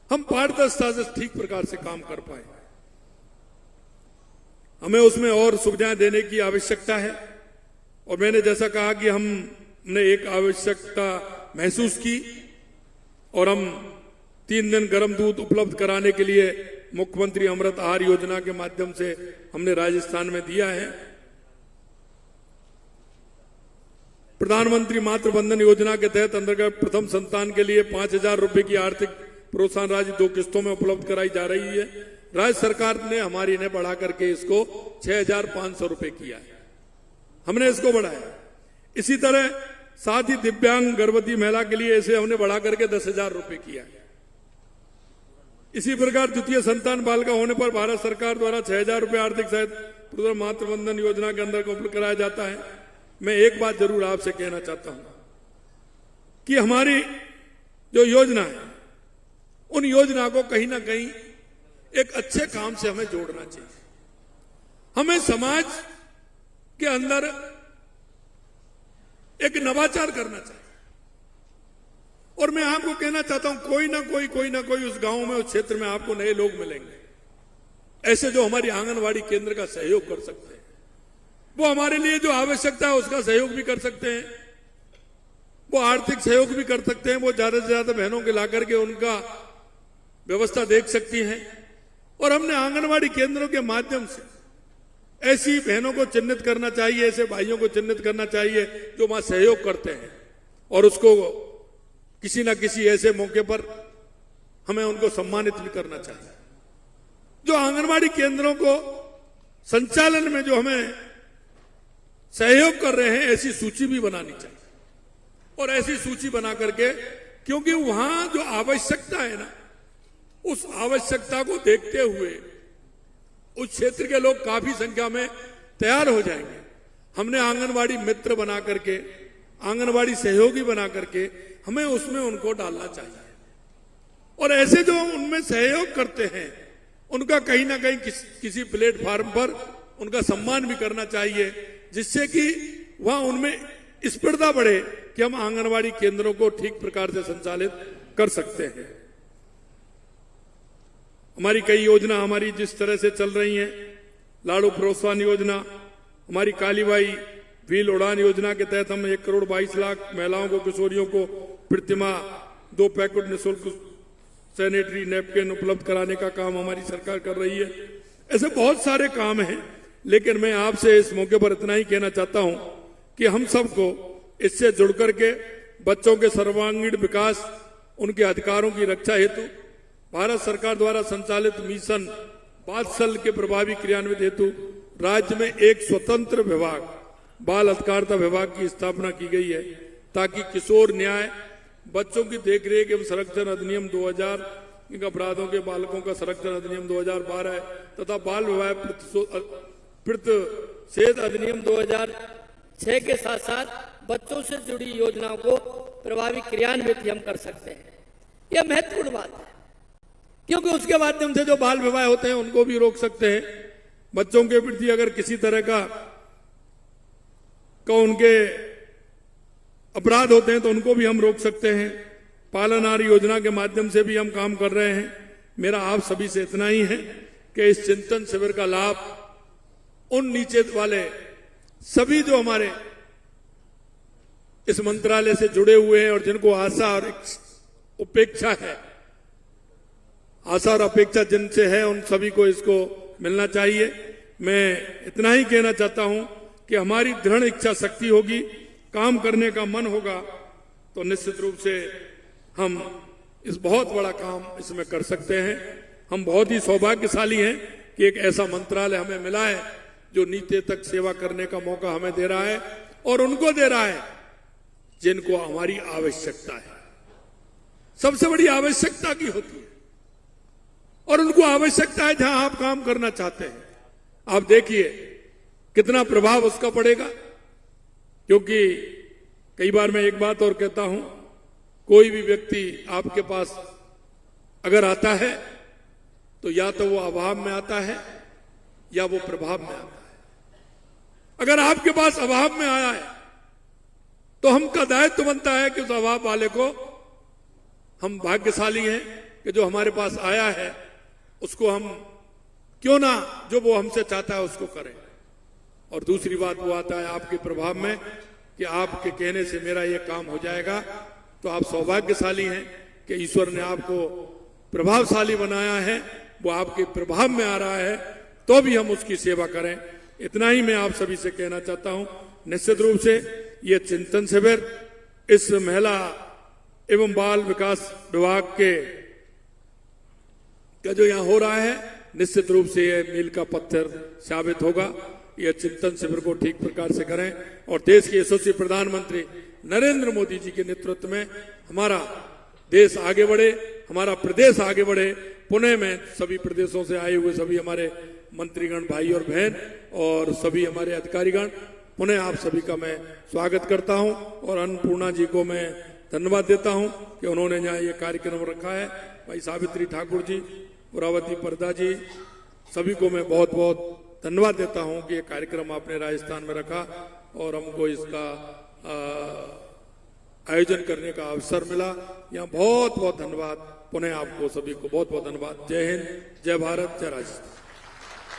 हम पारदर्शिता से ठीक प्रकार से काम कर पाए। हमें उसमें और सुविधाएं देने की आवश्यकता है। और मैंने जैसा कहा कि हमने एक आवश्यकता महसूस की और हम 3 दिन गर्म दूध उपलब्ध कराने के लिए मुख्यमंत्री अमृत आहार योजना के माध्यम से हमने राजस्थान में दिया है। प्रधानमंत्री मातृ वंदन योजना के तहत अंतर्गत प्रथम संतान के लिए 5,000 रुपए की आर्थिक प्रोत्साहन राशि 2 किस्तों में उपलब्ध कराई जा रही है। राज्य सरकार ने हमारी ने बढ़ा करके इसको 6,500 रुपए किया है, हमने इसको बढ़ाया। इसी तरह साथ ही दिव्यांग गर्भवती महिला के लिए इसे हमने बढ़ा करके 10,000 रुपए किया है। इसी प्रकार द्वितीय संतान बालिका होने पर भारत सरकार द्वारा 6,000 रुपए आर्थिक सहायता मातृ वंदन योजना के अंदर उपलब्ध कराया जाता है। मैं एक बात जरूर आपसे कहना चाहता हूं कि हमारी जो योजना है उन योजना को कहीं ना कहीं एक अच्छे काम से हमें जोड़ना चाहिए। हमें समाज के अंदर एक नवाचार करना चाहिए। और मैं आपको कहना चाहता हूं कोई ना कोई उस गांव में, उस क्षेत्र में आपको नए लोग मिलेंगे ऐसे जो हमारी आंगनवाड़ी केंद्र का सहयोग कर सकते हैं। वो हमारे लिए जो आवश्यकता है उसका सहयोग भी कर सकते हैं, वो आर्थिक सहयोग भी कर सकते हैं, वो ज्यादा से ज्यादा बहनों के ला करके उनका व्यवस्था देख सकती हैं। और हमने आंगनवाड़ी केंद्रों के माध्यम से ऐसी बहनों को चिन्हित करना चाहिए, ऐसे भाइयों को चिन्हित करना चाहिए जो वहां सहयोग करते हैं। और उसको किसी ना किसी ऐसे मौके पर हमें उनको सम्मानित भी करना चाहिए। जो आंगनवाड़ी केंद्रों को संचालन में जो हमें सहयोग कर रहे हैं ऐसी सूची भी बनानी चाहिए। और ऐसी सूची बना करके, क्योंकि वहां जो आवश्यकता है ना, उस आवश्यकता को देखते हुए उस क्षेत्र के लोग काफी संख्या में तैयार हो जाएंगे। हमने आंगनवाड़ी मित्र बना करके, आंगनवाड़ी सहयोगी बना करके हमें उसमें उनको डालना चाहिए। और ऐसे जो उनमें सहयोग करते हैं उनका कहीं ना कहीं किसी प्लेटफॉर्म पर उनका सम्मान भी करना चाहिए, जिससे कि वहां उनमें स्पर्धा बढ़े कि हम आंगनवाड़ी केंद्रों को ठीक प्रकार से संचालित कर सकते हैं। हमारी कई योजना हमारी जिस तरह से चल रही हैं, लाड़ू प्रोत्साहन योजना, हमारी कालीबाई व्हील उड़ान योजना के तहत हम 1,22,00,000 महिलाओं को, किशोरियों को प्रतिमाह 2 पैकेट निःशुल्क सैनिटरी नैपकिन उपलब्ध कराने का काम हमारी सरकार कर रही है। ऐसे बहुत सारे काम हैं, लेकिन मैं आपसे इस मौके पर इतना ही कहना चाहता हूं कि हम सबको इससे जुड़ करके बच्चों के सर्वांगीण विकास, उनके अधिकारों की रक्षा हेतु भारत सरकार द्वारा संचालित मिशन वात्सल्य के प्रभावी क्रियान्वित हेतु राज्य में एक स्वतंत्र विभाग, बाल अधिकारिता विभाग की स्थापना की गई है, ताकि किशोर न्याय, बच्चों की देखरेख एवं संरक्षण अधिनियम 2000, अपराधों के बालकों का संरक्षण अधिनियम 2012 तथा बाल विवाह प्रतिषेध अधिनियम 2006 के साथ साथ बच्चों से जुड़ी योजनाओं को प्रभावी क्रियान्वित हम कर सकते हैं। यह महत्वपूर्ण बात है, क्योंकि उसके माध्यम से जो बाल विवाह होते हैं उनको भी रोक सकते हैं। बच्चों के प्रति अगर किसी तरह का उनके अपराध होते हैं तो उनको भी हम रोक सकते हैं। पालनहार योजना के माध्यम से भी हम काम कर रहे हैं। मेरा आप सभी से इतना ही है कि इस चिंतन शिविर का लाभ उन नीचे वाले सभी जो हमारे इस मंत्रालय से जुड़े हुए हैं और जिनको आशा और उपेक्षा है, आशा और अपेक्षा जिनसे है, उन सभी को इसको मिलना चाहिए। मैं इतना ही कहना चाहता हूं कि हमारी दृढ़ इच्छा शक्ति होगी, काम करने का मन होगा, तो निश्चित रूप से हम इस बहुत बड़ा काम इसमें कर सकते हैं। हम बहुत ही सौभाग्यशाली हैं कि एक ऐसा मंत्रालय हमें मिला है जो नीचे तक सेवा करने का मौका हमें दे रहा है और उनको दे रहा है जिनको हमारी आवश्यकता है। सबसे बड़ी आवश्यकता की होती है और उनको आवश्यकता है जहां आप काम करना चाहते हैं। आप देखिए कितना प्रभाव उसका पड़ेगा, क्योंकि कई बार मैं एक बात और कहता हूं, कोई भी व्यक्ति आपके पास अगर आता है तो या तो वो अभाव में आता है या वो प्रभाव में आता है। अगर आपके पास अभाव में आया है तो हमका दायित्व बनता है कि उस अभाव वाले को, हम भाग्यशाली हैं कि जो हमारे पास आया है उसको हम क्यों ना जो वो हमसे चाहता है उसको करें। और दूसरी बात वो आता है आपके प्रभाव में कि आपके कहने से मेरा ये काम हो जाएगा, तो आप सौभाग्यशाली हैं कि ईश्वर ने आपको प्रभावशाली बनाया है, वो आपके प्रभाव में आ रहा है, तो भी हम उसकी सेवा करें। इतना ही मैं आप सभी से कहना चाहता हूं। निश्चित रूप से ये चिंतन शिविर इस महिला एवं बाल विकास विभाग के जो यहाँ हो रहा है, निश्चित रूप से ये मील का पत्थर साबित होगा। यह चिंतन शिविर को ठीक प्रकार से करें और देश के यशस्वी प्रधानमंत्री नरेंद्र मोदी जी के नेतृत्व में हमारा देश आगे बढ़े, हमारा प्रदेश आगे बढ़े। पुणे में सभी प्रदेशों से आए हुए सभी हमारे मंत्रीगण भाई और बहन और सभी हमारे अधिकारीगण, पुनः आप सभी का मैं स्वागत करता हूं और अन्नपूर्णा जी को मैं धन्यवाद देता हूं कि उन्होंने यहाँ ये कार्यक्रम रखा है। भाई सावित्री ठाकुर जी, पुरावती परदा जी, सभी को मैं बहुत बहुत धन्यवाद देता हूं कि ये कार्यक्रम आपने राजस्थान में रखा और हमको इसका आयोजन करने का अवसर मिला। यहाँ बहुत बहुत धन्यवाद। पुनः आपको सभी को बहुत बहुत धन्यवाद। जय हिंद, जय भारत, जय राजस्थान।